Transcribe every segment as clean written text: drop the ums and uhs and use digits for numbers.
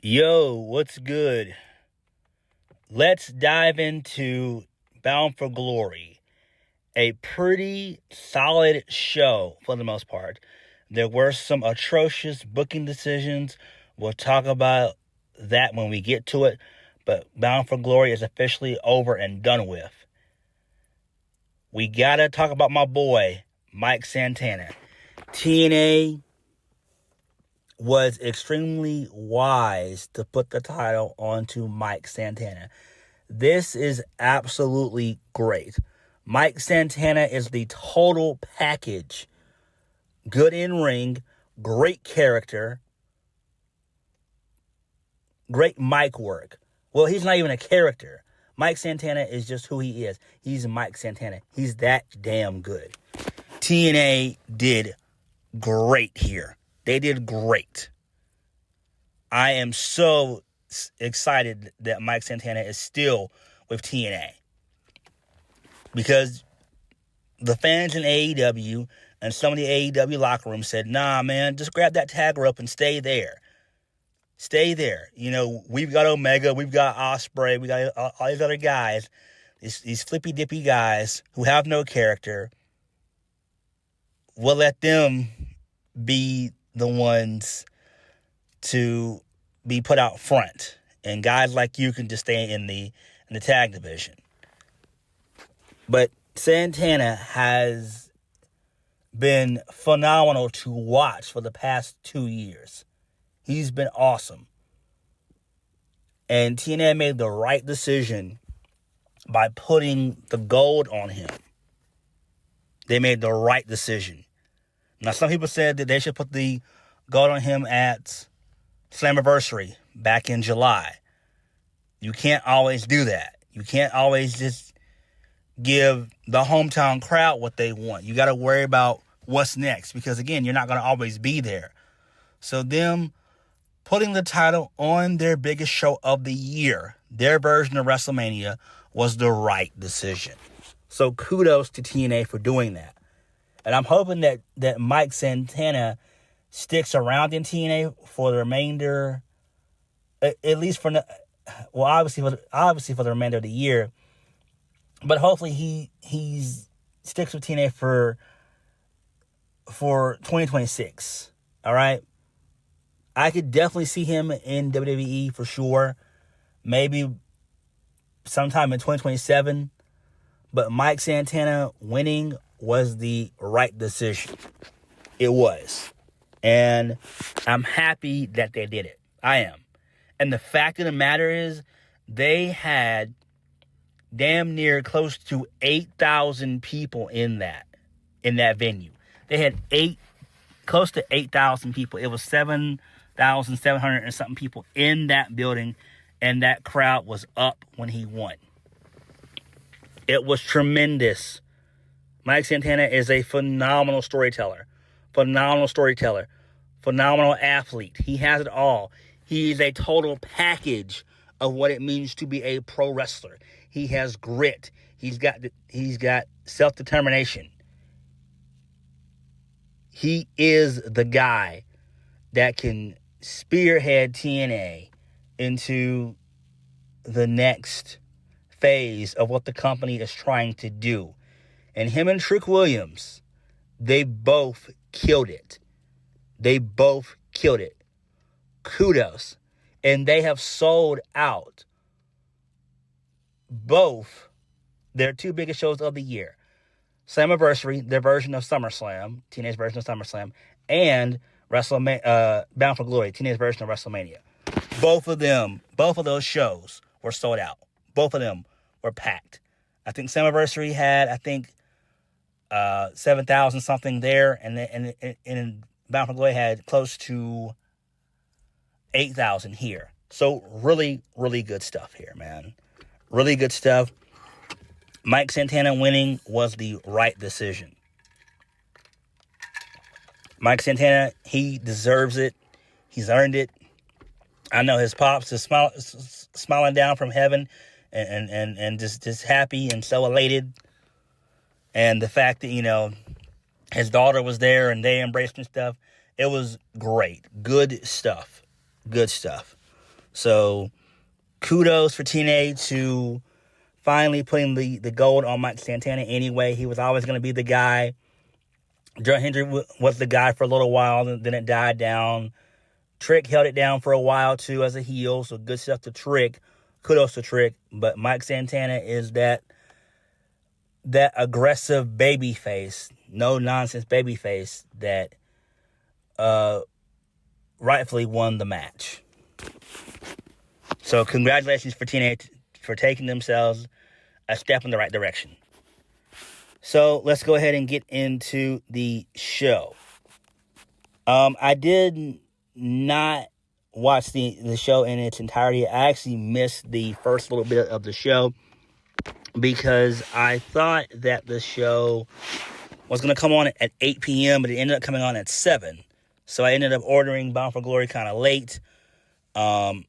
Yo, what's good? Let's dive into Bound for Glory. A pretty solid show for the most part. There were some atrocious booking decisions. We'll talk about that when we get to it. But Bound for Glory is officially over and done with. We gotta talk about my boy, Mike Santana. TNA was extremely wise to put the title onto Mike Santana. This is absolutely great. Mike Santana is the total package. Good in ring, great character, great mic work. Well, he's not even a character. Mike Santana is just who he is. He's Mike Santana. He's that damn good. TNA did great here. They did great. I am so excited that Mike Santana is still with TNA. Because the fans in AEW and some of the AEW locker room said, nah, man, just grab that tag rope and stay there. Stay there. You know, we've got Omega, we've got Ospreay, we got all these other guys, these flippy-dippy guys who have no character. We'll let them be the ones to be put out front, and guys like you can just stay in the tag division. But Santana has been phenomenal to watch for the past 2 years. He's been awesome. And TNA made the right decision by putting the gold on him. They made the right decision. Now, some people said that they should put the gold on him at Slammiversary back in July. You can't always do that. You can't always just give the hometown crowd what they want. You got to worry about what's next because, again, you're not going to always be there. So them putting the title on their biggest show of the year, their version of WrestleMania, was the right decision. So kudos to TNA for doing that. And I'm hoping that Mike Santana sticks around in TNA for the remainder, at least for, well, obviously for the remainder of the year. But hopefully he sticks with TNA for 2026. All right. I could definitely see him in WWE for sure. Maybe sometime in 2027. But Mike Santana winning was the right decision. It was. And I'm happy that they did it. I am. And the fact of the matter is, they had damn near close to 8,000 people in that venue. They had close to 8,000 people. It was 7,700 and something people in that building, and that crowd was up when he won. It was tremendous. Mike Santana is a phenomenal storyteller, phenomenal athlete. He has it all. He is a total package of what it means to be a pro wrestler. He has grit. He's got self-determination. He is the guy that can spearhead TNA into the next phase of what the company is trying to do. And him and Trick Williams, they both killed it. Kudos. And they have sold out both their two biggest shows of the year. Slammiversary, their version of SummerSlam, TNA's version of SummerSlam, and Bound for Glory, TNA's version of WrestleMania. Both of those shows were sold out. Both of them were packed. I think Slammiversary had, 7,000 something there, and Bound for Glory had close to 8,000 here. So really, really good stuff here, man. Really good stuff. Mike Santana winning was the right decision. Mike Santana, he deserves it. He's earned it. I know his pops is smiling down from heaven and just happy and so elated. And the fact that, his daughter was there and they embraced and stuff, it was great. Good stuff. So kudos for TNA to finally putting the gold on Mike Santana anyway. He was always going to be the guy. John Hendry was the guy for a little while, and then it died down. Trick held it down for a while, too, as a heel, so good stuff to Trick. Kudos to Trick. But Mike Santana is that aggressive baby face, no-nonsense baby face that rightfully won the match. So congratulations for TNA for taking themselves a step in the right direction. So let's go ahead and get into the show. I did not watch the show in its entirety. I actually missed the first little bit of the show because I thought that the show was going to come on at 8 p.m., but it ended up coming on at 7. So I ended up ordering Bound for Glory kind of late. I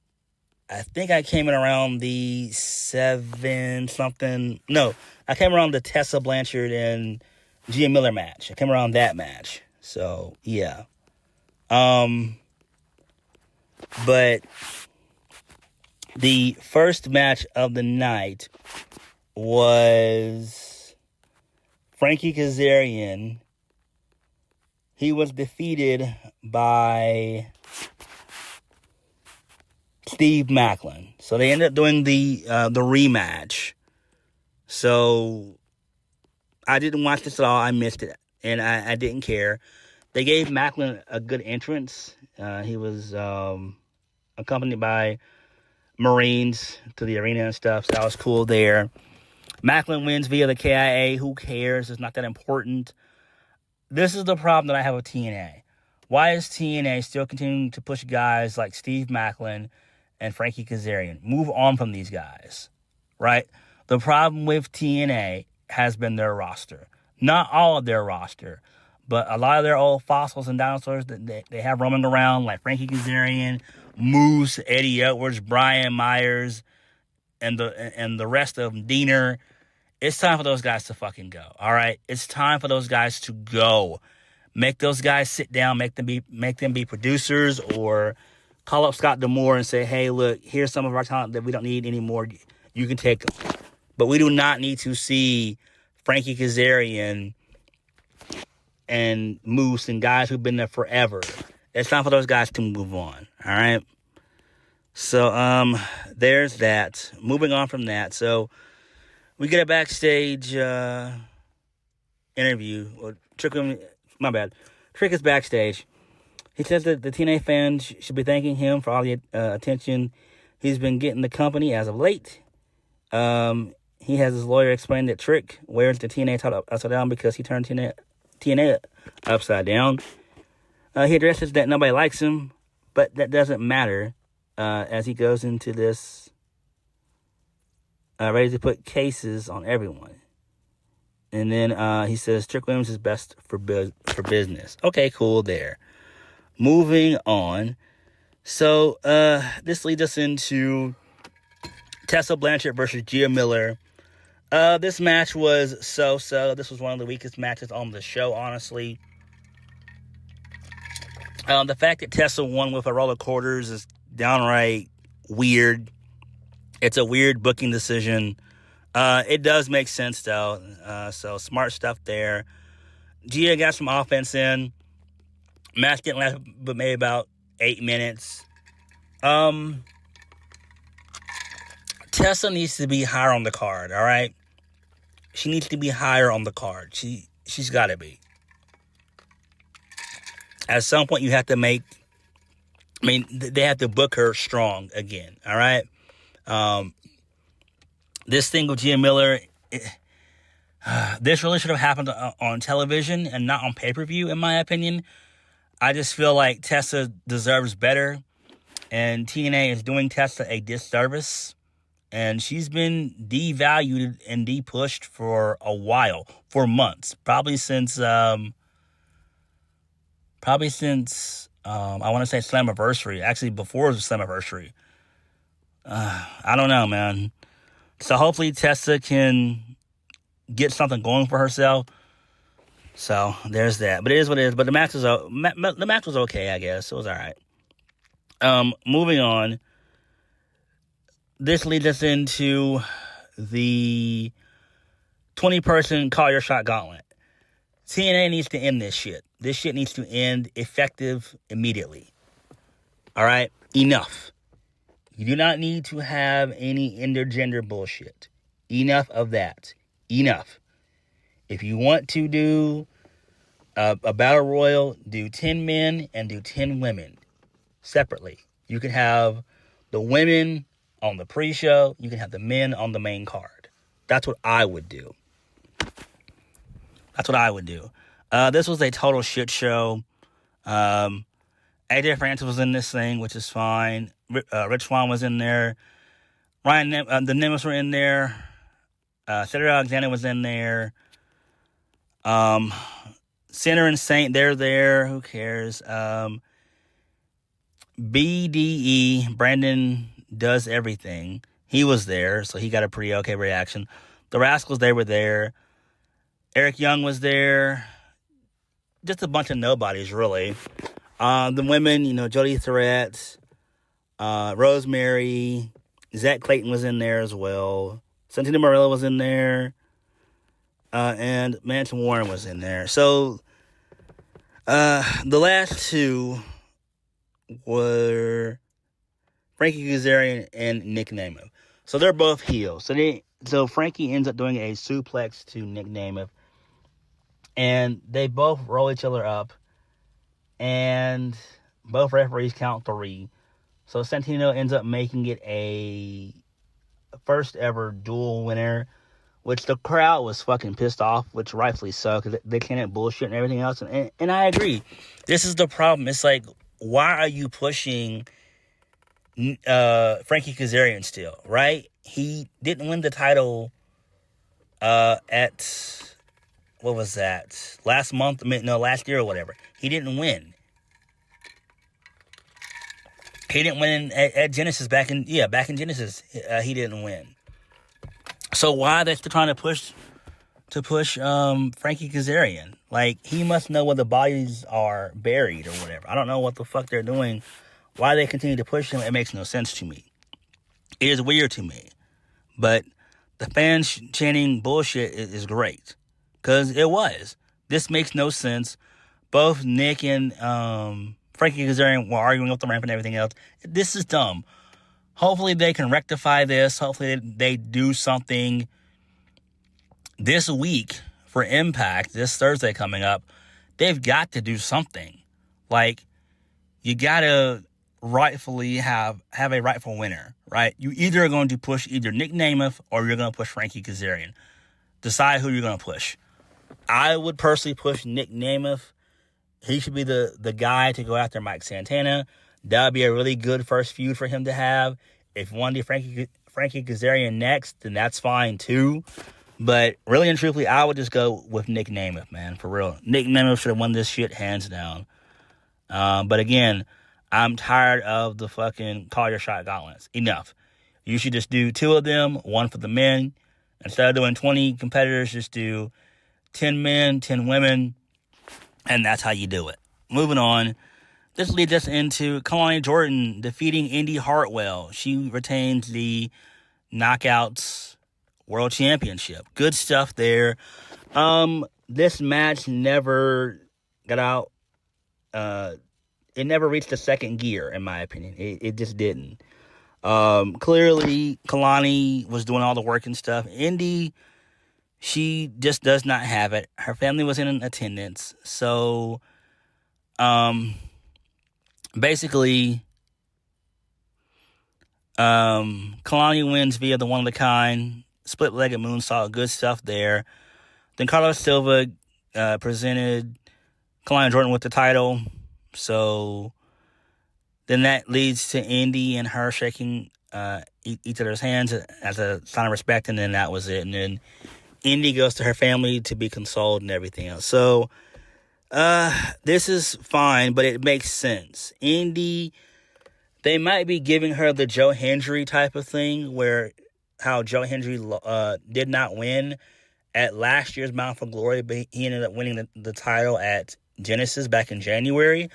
think I came in around the 7-something. No, I came around the Tessa Blanchard and Gia Miller match. I came around that match. So, yeah. But the first match of the night was Frankie Kazrian. He was defeated by Steve Maclin. So they ended up doing the rematch. So I didn't watch this at all. I missed it, and I didn't care. They gave Maclin a good entrance. He was accompanied by Marines to the arena and stuff, so that was cool there. Maclin wins via the KIA. Who cares? It's not that important. This is the problem that I have with TNA. Why is TNA still continuing to push guys like Steve Maclin and Frankie Kazrian? Move on from these guys, right? The problem with TNA has been their roster. Not all of their roster, but a lot of their old fossils and dinosaurs that they have roaming around, like Frankie Kazrian, Moose, Eddie Edwards, Brian Myers, and the rest of them, Diener. It's time for those guys to fucking go, all right? It's time for those guys to go. Make those guys sit down, make them be producers, or call up Scott D'Amore and say, hey, look, here's some of our talent that we don't need anymore. You can take them. But we do not need to see Frankie Kazrian and Moose and guys who've been there forever. It's time for those guys to move on, all right? So, there's that. Moving on from that. So, we get a backstage interview. Trick is backstage. He says that the TNA fans should be thanking him for all the attention he's been getting the company as of late. He has his lawyer explain that Trick wears the TNA title upside down because he turned TNA upside down. He addresses that nobody likes him, but that doesn't matter as he goes into this ready to put cases on everyone. And then he says Trick Williams is best for business. Okay, cool there. Moving on. So this leads us into Tessa Blanchard versus Gia Miller. This match was so-so. This was one of the weakest matches on the show, honestly. The fact that Tessa won with a roll of quarters is downright weird. It's a weird booking decision. It does make sense, though. So smart stuff there. Gia got some offense in. Match didn't last but maybe about 8 minutes. Tessa needs to be higher on the card, all right? She needs to be higher on the card. She's got to be. At some point, you have to they have to book her strong again, all right? This thing with Gia Miller, this really should have happened on television and not on pay-per-view, in my opinion. I just feel like Tessa deserves better, and TNA is doing Tessa a disservice, and she's been devalued and de-pushed for a while, for months, probably since I want to say Slammiversary, actually before the Slammiversary. I don't know, man. So hopefully Tessa can get something going for herself. So there's that. But it is what it is. But the match was okay, I guess. It was all right. Moving on. this leads us into the 20-person Call Your Shot Gauntlet. TNA needs to end this shit. This shit needs to end effective immediately. All right? Enough. You do not need to have any intergender bullshit. Enough of that. Enough. If you want to do a battle royal, do 10 men and do 10 women separately. You can have the women on the pre-show. You can have the men on the main card. That's what I would do. That's what I would do. This was a total shit show. AJ Francis was in this thing, which is fine. Rich Swann was in there. The Nemeth were in there. Cedric Alexander was in there. Sinner and Saint, they're there. Who cares? BDE, Brandon Does Everything. He was there, so he got a pretty okay reaction. The Rascals, they were there. Eric Young was there. Just a bunch of nobodies, really. The women, Jody Threat, Rosemary, Zach Clayton was in there as well. Santana Morella was in there. And Manson Warren was in there. So, the last two were Frankie Kazarian and Nick Nemeth. So they're both heels. So Frankie ends up doing a suplex to Nick Nemeth. And they both roll each other up. And both referees count 3. So Santino ends up making it a first ever dual winner, which the crowd was fucking pissed off, which rightfully so, because they can't bullshit and everything else. And I agree. This is the problem. It's like, why are you pushing Frankie Kazarian still, right? He didn't win the title at, what was that? Last year or whatever. He didn't win. He didn't win at Genesis back in Genesis. He didn't win. So why are they still trying to push Frankie Kazarian? Like, he must know where the bodies are buried or whatever. I don't know what the fuck they're doing. Why they continue to push him, it makes no sense to me. It is weird to me. But the fans chanting bullshit is great. Because it was. This makes no sense. Both Nick and Frankie Kazarian were arguing up the ramp and everything else. This is dumb. Hopefully they can rectify this. Hopefully they do something this week for Impact, this Thursday coming up. They've got to do something. Like, you got to rightfully have a rightful winner, right? You either are going to push either Nick Nemeth or you're going to push Frankie Kazarian. Decide who you're going to push. I would personally push Nick Nemeth. He should be the guy to go after Mike Santana. That would be a really good first feud for him to have. If you want to do Frankie Kazarian next, then that's fine too. But really and truthfully, I would just go with Nick Nemeth, man, for real. Nick Nemeth should have won this shit hands down. But again, I'm tired of the fucking Call Your Shot Gauntlets. Enough. You should just do 2 of them, 1 for the men. Instead of doing 20 competitors, just do 10 men, 10 women, and that's how you do it. Moving on. This leads us into Kelani Jordan defeating Indy Hartwell. She retains the Knockouts World Championship. Good stuff there. This match never got out. It never reached the second gear, in my opinion. It just didn't. Clearly, Kelani was doing all the work and stuff. Indy, she just does not have it. Her family was in attendance. So, basically, Kelani wins via the one-of-a-kind split-legged moonsault. Good stuff there. Then Carlos Silva presented Kelani Jordan with the title. So then that leads to Indy and her shaking each other's hands as a sign of respect, and then that was it. And then Indy goes to her family to be consoled and everything else. So this is fine, but it makes sense. Indy, they might be giving her the Joe Hendry type of thing, where how Joe Hendry did not win at last year's Bound for Glory, but he ended up winning the title at Genesis back in January.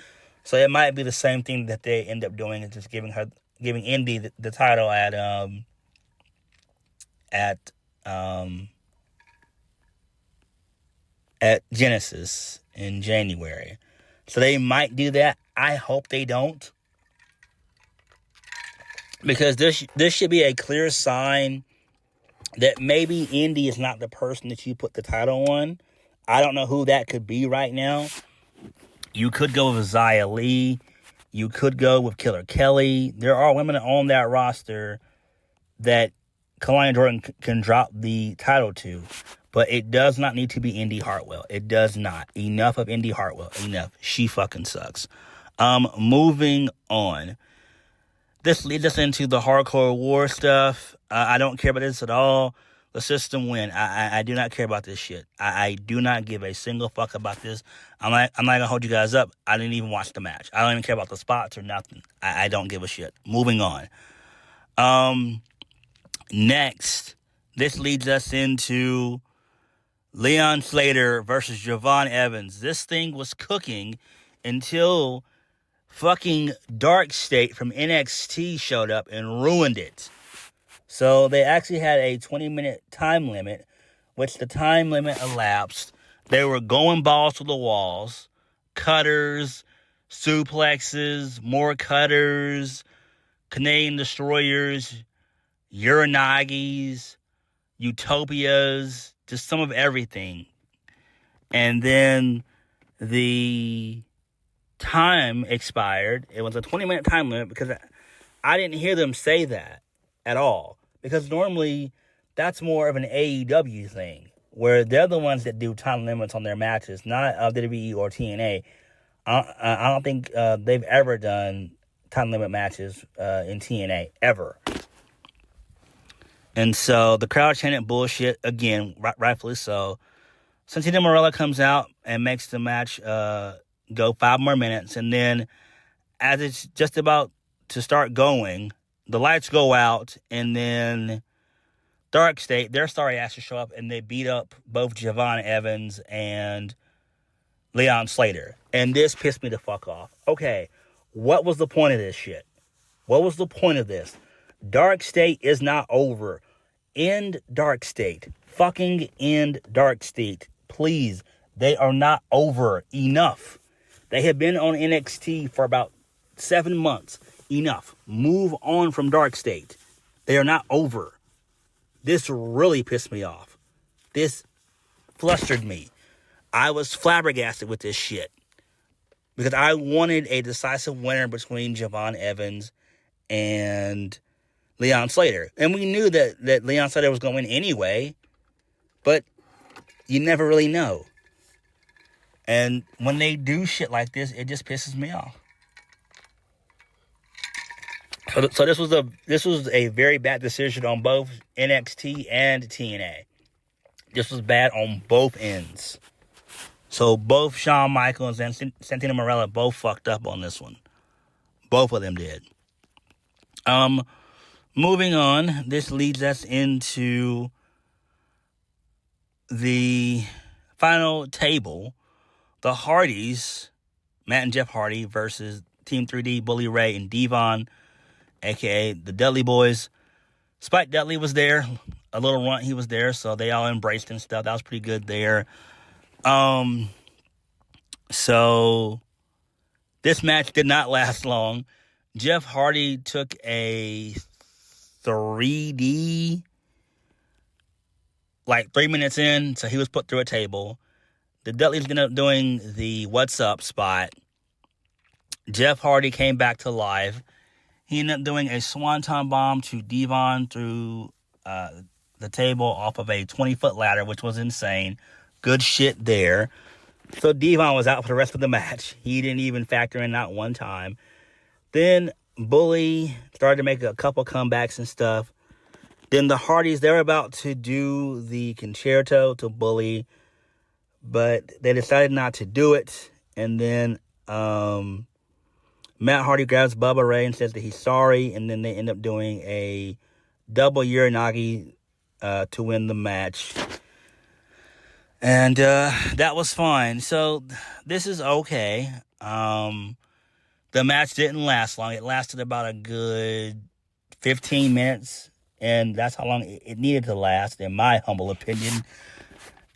So it might be the same thing that they end up doing, is just giving Indy the title at at Genesis in January. So they might do that. I hope they don't. Because this should be a clear sign that maybe Indy is not the person that you put the title on. I don't know who that could be right now. You could go with Xia Li. You could go with Killer Kelly. There are women on that roster that Kelani Jordan can drop the title to. But it does not need to be Indy Hartwell. It does not. Enough of Indy Hartwell. Enough. She fucking sucks. Moving on. This leads us into the Hardcore War stuff. I don't care about this at all. The system win. I do not care about this shit. I do not give a single fuck about this. I'm not gonna hold you guys up. I didn't even watch the match. I don't even care about the spots or nothing. I don't give a shit. Moving on. Next, this leads us into Leon Slater versus Jevon Evans. This thing was cooking until fucking Darkstate from NXT showed up and ruined it. So they actually had a 20-minute time limit, which the time limit elapsed. They were going balls to the walls, cutters, suplexes, more cutters, Canadian destroyers, Uranagis, Utopias, just some of everything. And then the time expired. It was a 20-minute time limit because I didn't hear them say that at all. Because normally that's more of an AEW thing, where they're the ones that do time limits on their matches, not WWE or TNA. I don't think they've ever done time limit matches in TNA, ever. And so the crowd chanted bullshit, again, rightfully so. Santana Marella comes out and makes the match go 5 more minutes. And then as it's just about to start going, the lights go out, and then Darkstate, their sorry asses show up, and they beat up both Jevon Evans and Leon Slater. And this pissed me the fuck off. Okay, what was the point of this shit? What was the point of this? Darkstate is not over. End Darkstate. Fucking end Darkstate. Please. They are not over. Enough. They have been on NXT for about 7 months. Enough. Move on from Darkstate. They are not over. This really pissed me off. This flustered me. I was flabbergasted with this shit. Because I wanted a decisive winner between Jevon Evans and Leon Slater. And we knew that Leon Slater was going to win anyway. But you never really know. And when they do shit like this, it just pisses me off. So this was a very bad decision on both NXT and TNA. This was bad on both ends. So both Shawn Michaels and Santana Marella both fucked up on this one. Both of them did. Moving on, this leads us into the final table. The Hardys, Matt and Jeff Hardy versus Team 3D, Bully Ray and Jevon, a.k.a. the Dudley Boyz. Spike Dudley was there. A little runt, he was there, so they all embraced and stuff. That was pretty good there. So this match did not last long. Jeff Hardy took a 3D, like 3 minutes in, so he was put through a table. The Dudleys ended up doing the What's Up spot. Jeff Hardy came back to life. He ended up doing a swanton bomb to Jevon through the table off of a 20-foot ladder, which was insane. Good shit there. So Jevon was out for the rest of the match. He didn't even factor in not one time. Then Bully started to make a couple comebacks and stuff. Then the Hardys, they were about to do the concerto to Bully, but they decided not to do it. And then Matt Hardy grabs Bubba Ray and says that he's sorry. And then they end up doing a double Uranagi to win the match. And that was fine. So this is okay. The match didn't last long. It lasted about a good 15 minutes. and that's how long it needed to last, in my humble opinion.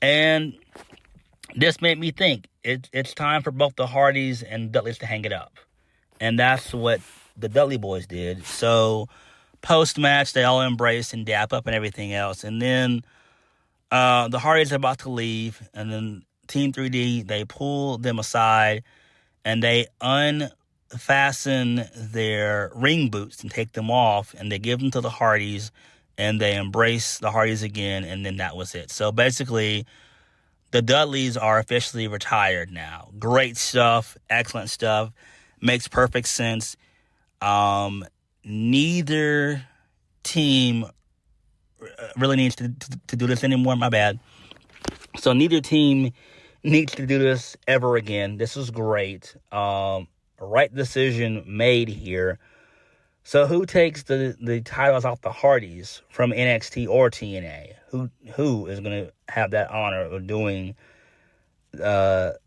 And this made me think it's time for both the Hardys and Dudleys to hang it up. And that's what the Dudley Boyz did. So post-match, they all embraced and dap up and everything else. And then the Hardys are about to leave. And then Team 3D, they pull them aside and they unfasten their ring boots and take them off. And they give them to the Hardys and they embrace the Hardys again. And then that was it. So basically, the Dudleys are officially retired now. Great stuff. Excellent stuff. Makes perfect sense. Neither team really needs to do this anymore. My bad. So neither team needs to do this ever again. This is great. Right decision made here. So who takes the titles off the Hardys from NXT or TNA? Who is going to have that honor of doing that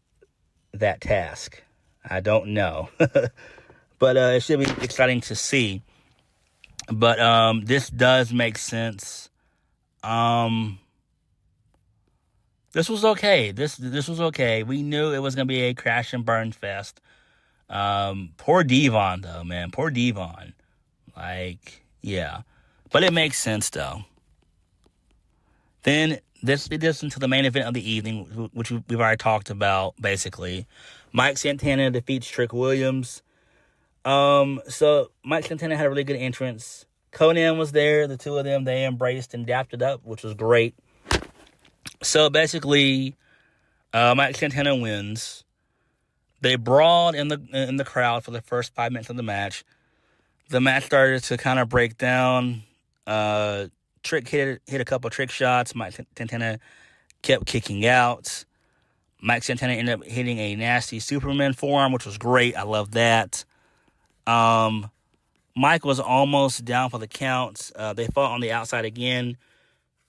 task? I don't know. But it should be exciting to see. But this does make sense. This was okay. This was okay. We knew it was going to be a crash and burn fest. Poor Jevon, though, man. Poor Jevon. Like, yeah. But it makes sense, though. Then this leads us into the main event of the evening, which we've already talked about, basically. Mike Santana defeats Trick Williams. So Mike Santana had a really good entrance. Konnan was there. The two of them, they embraced and dapped it up, which was great. So basically, Mike Santana wins. They brawled in the crowd for the first 5 minutes of the match. The match started to kind of break down. Trick hit a couple trick shots. Mike Santana kept kicking out. Mike Santana ended up hitting a nasty Superman forearm, which was great. I love that. Mike was almost down for the count. They fought on the outside again.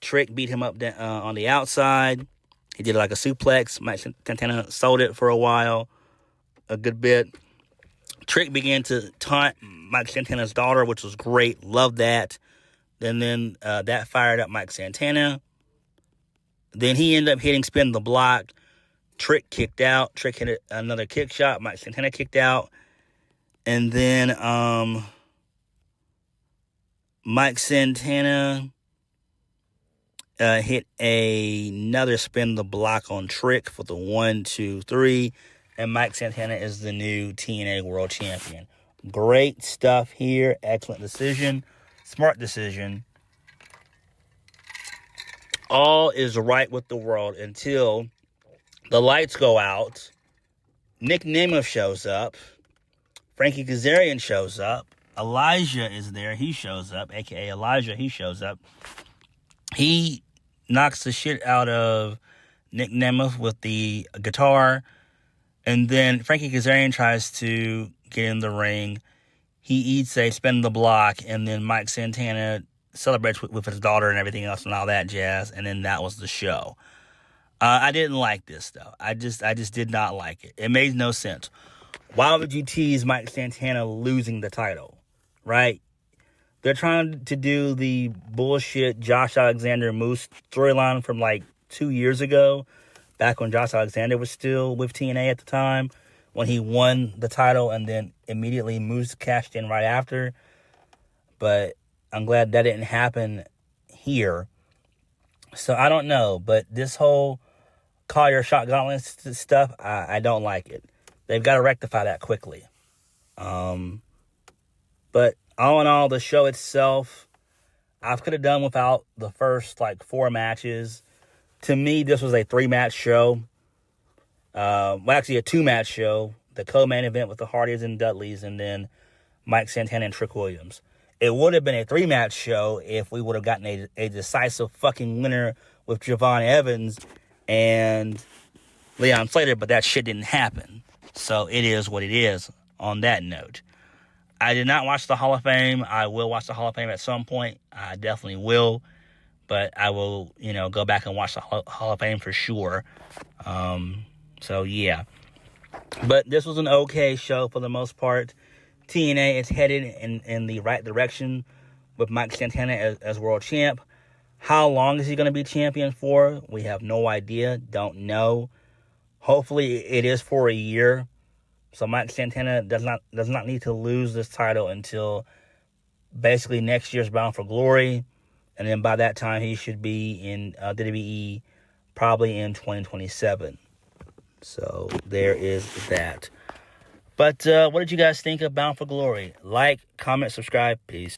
Trick beat him up on the outside. He did like a suplex. Mike Santana sold it for a while, a good bit. Trick began to taunt Mike Santana's daughter, which was great. Love that. Then that fired up Mike Santana. Then he ended up hitting spin the block. Trick kicked out. Trick hit another kick shot. Mike Santana kicked out. And then Mike Santana hit another spin the block on Trick for the 1, 2, 3. And Mike Santana is the new TNA World Champion. Great stuff here. Excellent decision. Smart decision. All is right with the world until the lights go out. Nick Nemeth shows up. Frankie Kazrian shows up. Elijah is there. He shows up. A.k.a. Elijah. He shows up. He knocks the shit out of Nick Nemeth with the guitar. And then Frankie Kazrian tries to get in the ring. He eats a spin the block. And then Mike Santana celebrates with his daughter and everything else and all that jazz. And then that was the show. I didn't like this, though. I just did not like it. It made no sense. Why would you tease Mike Santana losing the title, right? They're trying to do the bullshit Josh Alexander Moose storyline from like 2 years ago, back when Josh Alexander was still with TNA at the time, when he won the title and then immediately Moose cashed in right after. But I'm glad that didn't happen here. So I don't know, but this whole Call Your Shot Gauntlet stuff, I don't like it. They've got to rectify that quickly. But all in all, the show itself, I could have done without the first, 4 matches. To me, this was a 3-match show. Actually, a 2-match show. The co-main event with the Hardys and Dudleys, and then Mike Santana and Trick Williams. It would have been a 3-match show if we would have gotten a decisive fucking winner with Jevon Evans and Leon Slater, but that shit didn't happen. So it is what it is on that note. I did not watch the Hall of Fame. I will watch the Hall of Fame at some point. I definitely will. But I will, go back and watch the Hall of Fame for sure. So, yeah. But this was an okay show for the most part. TNA is headed in the right direction. with Mike Santana as world champ. How long is he going to be champion for? We have no idea. Don't know. Hopefully it is for a year. So Mike Santana does not need to lose this title until basically next year's Bound for Glory. And then by that time, he should be in WWE probably in 2027. So there is that. But what did you guys think of Bound for Glory? Like, comment, subscribe. Peace.